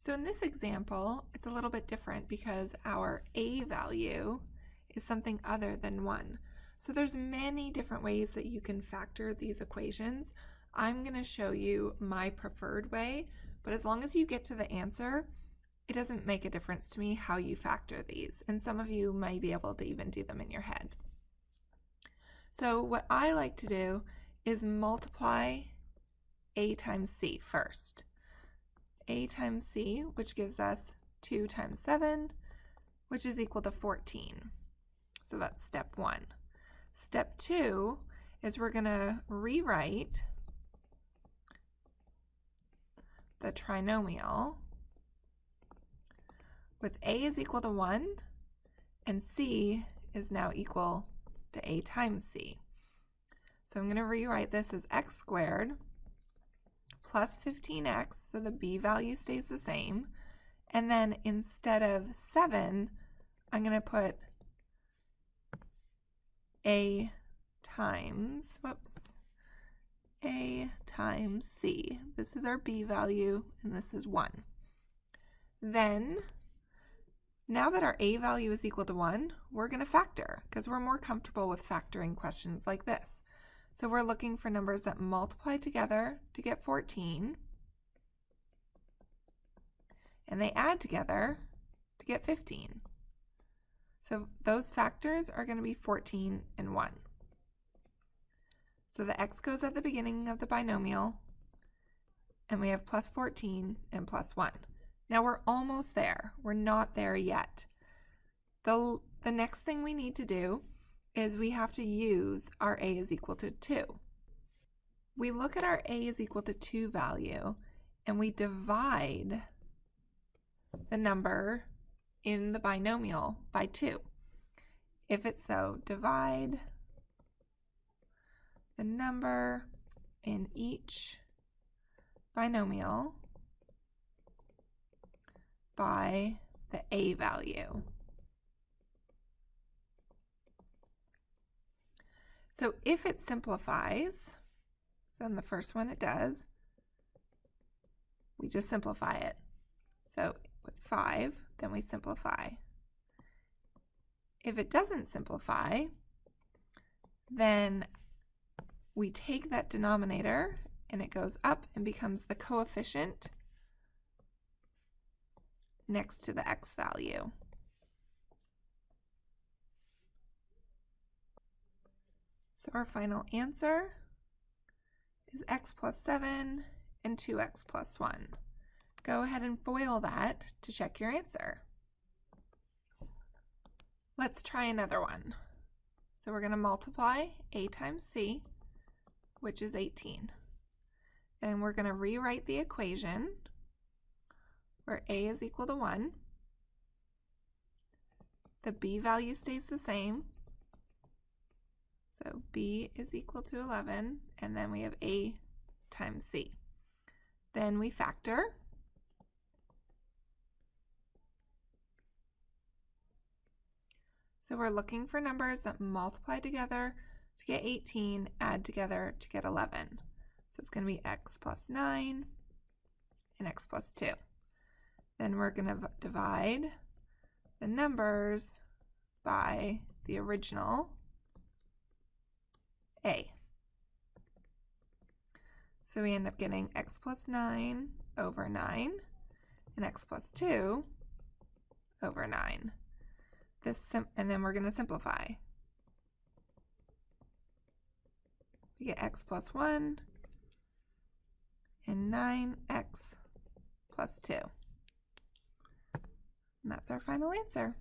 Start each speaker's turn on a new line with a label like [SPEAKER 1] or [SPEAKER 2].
[SPEAKER 1] So in this example, it's a little bit different because our a value is something other than 1. So there's many different ways that you can factor these equations. I'm going to show you my preferred way, but as long as you get to the answer, it doesn't make a difference to me how you factor these, and some of you may be able to even do them in your head. So what I like to do is multiply a times c first. A times c, which gives us 2 times 7, which is equal to 14. So that's step 1. Step 2 is we're going to rewrite the trinomial with a is equal to 1 and c is now equal to a times c. So I'm going to rewrite this as x squared plus 15x, so the b value stays the same, and then instead of 7, I'm going to put a times c. This is our b value, and this is 1. Then, now that our a value is equal to 1, we're going to factor, because we're more comfortable with factoring questions like this. So we're looking for numbers that multiply together to get 14, and they add together to get 15. So those factors are going to be 14 and 1. So the x goes at the beginning of the binomial, and we have plus 14 and plus 1. Now we're almost there. We're not there yet. The next thing we need to do is we have to use our a is equal to 2. We look at our a is equal to 2 value, and we divide the number in the binomial by 2. If it's so, divide the number in each binomial by the a value. So if it simplifies, so in the first one it does, we just simplify it. So with 5, then we simplify. If it doesn't simplify, then we take that denominator and it goes up and becomes the coefficient next to the x value. So our final answer is x plus 7 and 2x plus 1. Go ahead and FOIL that to check your answer. Let's try another one. So we're going to multiply a times c, which is 18. Then we're going to rewrite the equation where a is equal to 1. The b value stays the same. So b is equal to 11, and then we have a times c. Then we factor. So we're looking for numbers that multiply together to get 18, add together to get 11. So it's going to be x plus 9 and x plus 2. Then we're going to divide the numbers by the original a. So we end up getting x plus 9 over 9 and x plus 2 over 9. And then we're going to simplify. We get x plus 1 and 9x plus 2. And that's our final answer.